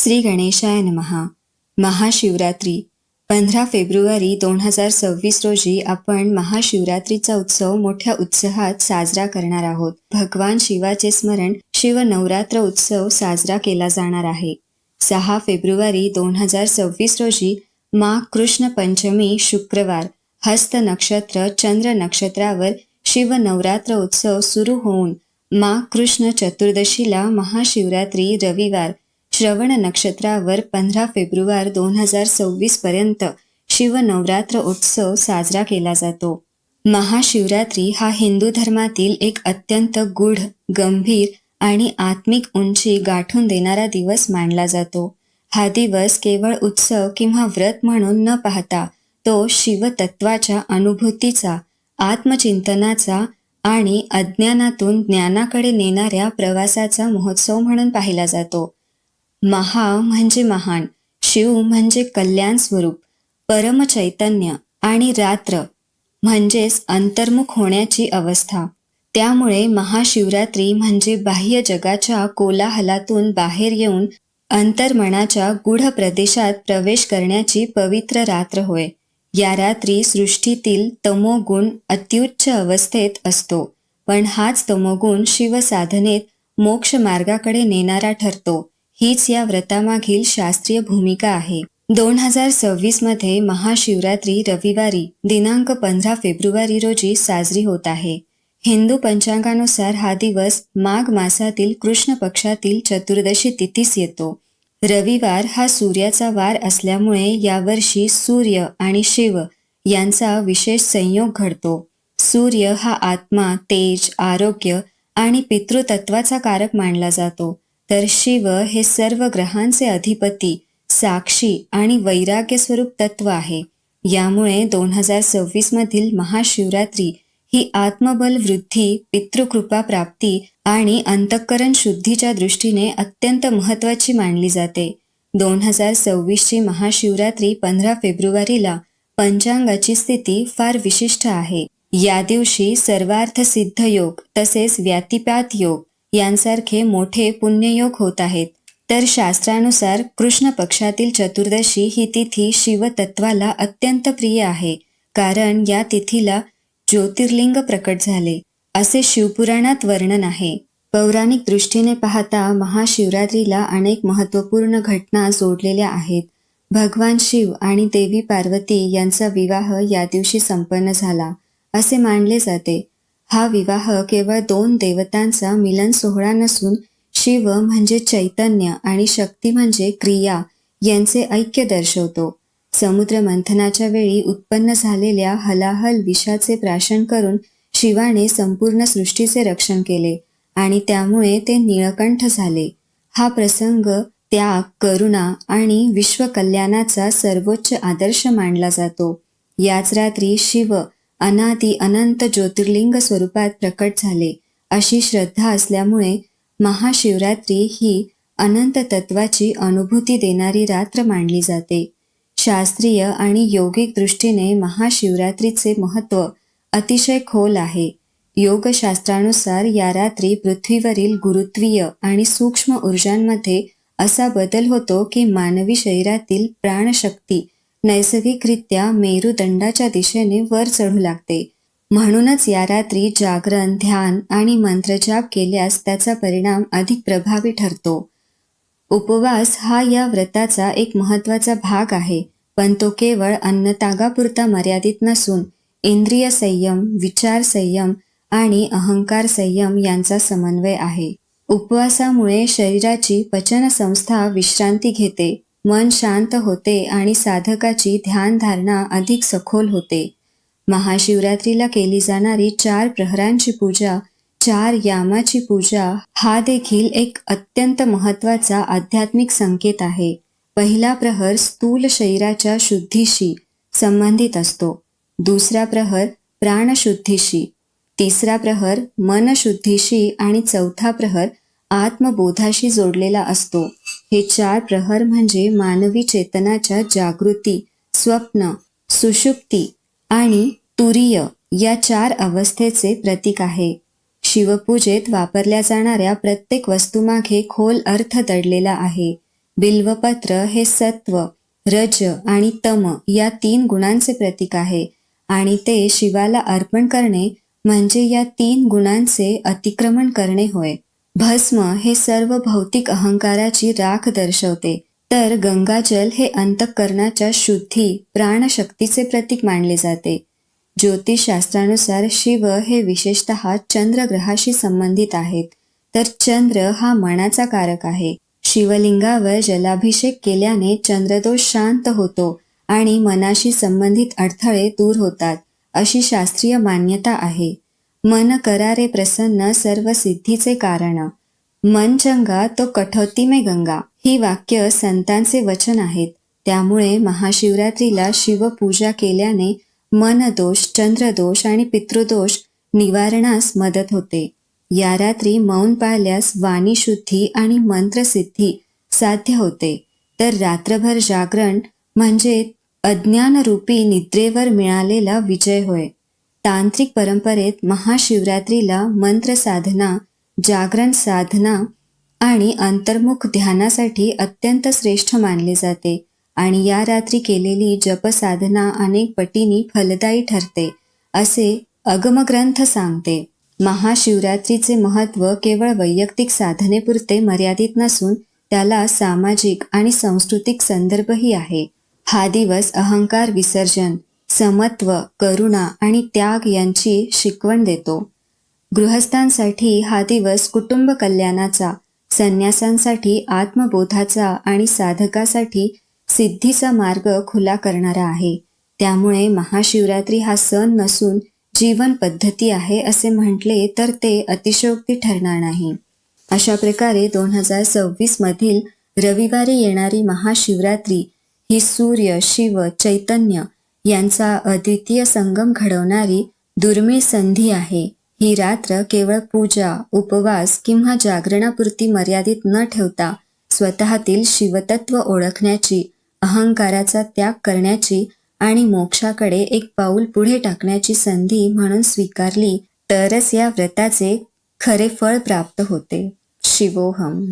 श्री गणेशाय नमः. महाशिवरात्री 15 फेब्रुवारी 2026 रोजी आपण महाशिवरात्रीचा उत्सव मोठ्या उत्साहात साजरा करणार आहोत. भगवान शिवाचे स्मरण शिव नवरात्र उत्सव साजरा केला जाणार आहे. 6 फेब्रुवारी 2026 रोजी माघ कृष्ण पंचमी शुक्रवार हस्त नक्षत्र चंद्र नक्षत्रावर शिव नवरात्र उत्सव सुरू होऊन माघ कृष्ण चतुर्दशीला महाशिवरात्री रविवार श्रवण नक्षत्रावर 15 फेब्रुवारी 2026 पर्यंत शिव नवरात्र उत्सव साजरा केला जातो. महाशिवरात्री हा हिंदू धर्मातील एक अत्यंत गूढ, गंभीर आणि आत्मिक उंची गाठून देणारा दिवस मानला जातो. हा दिवस केवळ उत्सव किंवा व्रत म्हणून न पाहता तो शिवतत्वाच्या अनुभूतीचा, आत्मचिंतनाचा आणि अज्ञानातून ज्ञानाकडे नेणाऱ्या प्रवासाचा महोत्सव म्हणून पाहिला जातो. महा म्हणजे महान, शिव म्हणजे कल्याण स्वरूप, परमचैतन्य आणि रात्र म्हणजेच अंतर्मुख होण्याची अवस्था. त्यामुळे महाशिवरात्री म्हणजे बाह्य जगाच्या कोलाहलातून बाहेर येऊन अंतर्मनाच्या गूढ प्रदेशात प्रवेश करण्याची पवित्र रात्र होय. या रात्री सृष्टीतील तमोगुण अत्युच्च अवस्थेत असतो, पण हाच तमोगुण शिवसाधनेत मोक्ष मार्गाकडे नेणारा ठरतो. हीच या व्रतामागील शास्त्रीय भूमिका आहे. 2026 मध्ये महाशिवरात्री रविवारी दिनांक 15 फेब्रुवारी रोजी साजरी होत आहे. हिंदू पंचांगानुसार हा दिवस माघ मासातील कृष्ण पक्षातील चतुर्दशी तिथीस येतो. रविवार हा सूर्याचा वार असल्यामुळे यावर्षी सूर्य आणि शिव यांचा विशेष संयोग घडतो. सूर्य हा आत्मा, तेज, आरोग्य आणि पितृतत्वाचा कारक मानला जातो, तर शिव हे सर्व ग्रहांचे अधिपती, साक्षी आणि वैराग्य स्वरूप तत्व आहे. यामुळे 2026 मधील महाशिवरात्री ही आत्मबल वृद्धी, पितृकृपा प्राप्ती आणि अंतःकरण शुद्धीच्या दृष्टीने अत्यंत महत्त्वाची मानली जाते. 2026 ची महाशिवरात्री 15 फेब्रुवारीला पंचांगाची स्थिती फार विशिष्ट आहे. या दिवशी सर्वार्थ सिद्ध योग तसेच व्यातिपात योग यांसारखे मोठे पुण्ययोग होत आहेत. तर शास्त्रानुसार कृष्ण पक्षातील चतुर्दशी ही तिथी शिवतत्वाला अत्यंत प्रिय आहे, कारण या तिथीला ज्योतिर्लिंग प्रकट झाले असे शिवपुराणात वर्णन आहे. पौराणिक दृष्टीने पाहता महाशिवरात्रीला अनेक महत्त्वपूर्ण घटना जोडलेल्या आहेत. भगवान शिव आणि देवी पार्वती यांचा विवाह या दिवशी संपन्न झाला असे मानले जाते. हा विवाह केवळ 2 देवतांचा मिलन सोहळा नसून शिव म्हणजे चैतन्य आणि शक्ती म्हणजे क्रिया यांचे ऐक्य दर्शवतो. समुद्र मंथनाच्या वेळी उत्पन्न झालेल्या हलाहल विषाचे प्राशन करून शिवाने संपूर्ण सृष्टीचे रक्षण केले आणि त्यामुळे ते निळकंठ झाले. हा प्रसंग त्याग, करुणा आणि विश्वकल्याणाचा सर्वोच्च आदर्श मानला जातो. याच रात्री शिव अनादि अनंत ज्योतिर्लिंग स्वरूपात प्रकट झाले अशी श्रद्धा असल्यामुळे महाशिवरात्री ही अनंत तत्वाची अनुभूती देणारी रात्र मानली जाते. शास्त्रीय आणि योगिक दृष्टीने महाशिवरात्रीचे महत्त्व अतिशय खोल आहे. योगशास्त्रानुसार या रात्री पृथ्वीवरील गुरुत्वीय आणि सूक्ष्म ऊर्जांमध्ये असा बदल होतो की मानवी शरीरातील प्राणशक्ती नैसर्गिकरित्या मेरुदंडाच्या दिशेने वर चढू लागते. म्हणूनच या रात्री जागरण, ध्यान आणि मंत्रजाप केल्यास त्याचा परिणाम अधिक प्रभावी ठरतो. उपवास हा या व्रताचा एक महत्त्वाचा भाग आहे, पण तो केवळ अन्नतागापुरता मर्यादित नसून इंद्रिय संयम, विचार संयम आणि अहंकार संयम यांचा समन्वय आहे. उपवासामुळे शरीराची पचनसंस्था विश्रांती घेते, मन शांत होते आणि साधकाची ध्यानधारणा अधिक सखोल होते. महाशिवरात्रीला केली जाणारी 4 प्रहरांची पूजा, 4 यामाची पूजा हा देखील एक अत्यंत महत्त्वाचा आध्यात्मिक संकेत आहे. पहिला प्रहर स्थूल शरीराच्या शुद्धीशी संबंधित असतो, दुसरा प्रहर प्राणशुद्धीशी, तिसरा प्रहर मनशुद्धीशी आणि चौथा प्रहर आत्मबोधाशी जोडलेला असतो. हे 4 प्रहर म्हणजे मानवी चेतनाच्या जागृती, स्वप्न, सुषुप्ती आणि तुरीय या 4 अवस्थेचे प्रतीक आहे. शिवपूजेत वापरल्या जाणाऱ्या प्रत्येक वस्तूमागे खोल अर्थ दडलेला आहे. बिल्वपत्र हे सत्व, रज आणि तम या 3 गुणांचे प्रतीक आहे आणि ते शिवाला अर्पण करणे म्हणजे या 3 गुणांचे अतिक्रमण करणे होय. भस्म हे सर्व भौतिक अहंकाराची राख दर्शवते, तर गंगाजल हे अंतःकरणाच्या शुद्धी, प्राणशक्तीचे प्रतीक मानले जाते. ज्योतिषशास्त्रानुसार शिव हे विशेषतः चंद्रग्रहाशी संबंधित आहेत, तर चंद्र हा मनाचा कारक आहे. शिवलिंगावर जलाभिषेक केल्याने चंद्रदोष शांत होतो आणि मनाशी संबंधित अडथळे दूर होतात, अशी शास्त्रीय मान्यता आहे. मन करारे प्रसन्न सर्व सिद्धीचे कारण, मन चंगा तो कठौती में गंगा ही वाक्य संतांचे वचन आहेत. त्यामुळे महाशिवरात्रीला शिवपूजा केल्याने मनदोष, चंद्रदोष आणि पितृदोष निवारणास मदत होते. या रात्री मौन पाळल्यास वाणीशुद्धी आणि मंत्रसिद्धी साध्य होते, तर रात्रभर जागरण म्हणजे अज्ञानरूपी निद्रेवर मिळालेला विजय होय. तांत्रिक परंपरेत महाशिवरात्रीला मंत्रसाधना, जागरण साधना आणि अंतर्मुख ध्यानासाठी अत्यंत श्रेष्ठ मानले जाते आणि या रात्री केलेली जपसाधना अनेक पटींनी फलदायी ठरते, असे अगमग्रंथ सांगते. महाशिवरात्रीचे महत्त्व केवळ वैयक्तिक साधनेपुरते मर्यादित नसून त्याला सामाजिक आणि सांस्कृतिक संदर्भही आहे. हा दिवस अहंकार विसर्जन, समत्व, करुणा आणि त्याग यांची शिकवण देतो. गृहस्थांसाठी हा दिवस कुटुंब कल्याणाचा, संन्यासांसाठी आत्मबोधाचा आणि साधकासाठी सिद्धीचा मार्ग खुला करणारा आहे. त्यामुळे महाशिवरात्री हा सण नसून जीवन पद्धती आहे असे म्हटले तर ते अतिशयोक्ती ठरणार नाही. अशा प्रकारे 2026 मधील रविवारी येणारी महाशिवरात्री ही सूर्य, शिव, चैतन्य यांचा अद्वितीय संगम घडवणारी दुर्मिळ संधी आहे. ही रात्र केवळ पूजा, उपवास किंवा जागरणापुरती मर्यादित न ठेवता स्वतःतील शिवतत्व ओळखण्याची, अहंकाराचा त्याग करण्याची आणि मोक्षाकडे एक पाऊल पुढे टाकण्याची संधी म्हणून स्वीकारली तरच या व्रताचे खरे फळ प्राप्त होते. शिवोहम.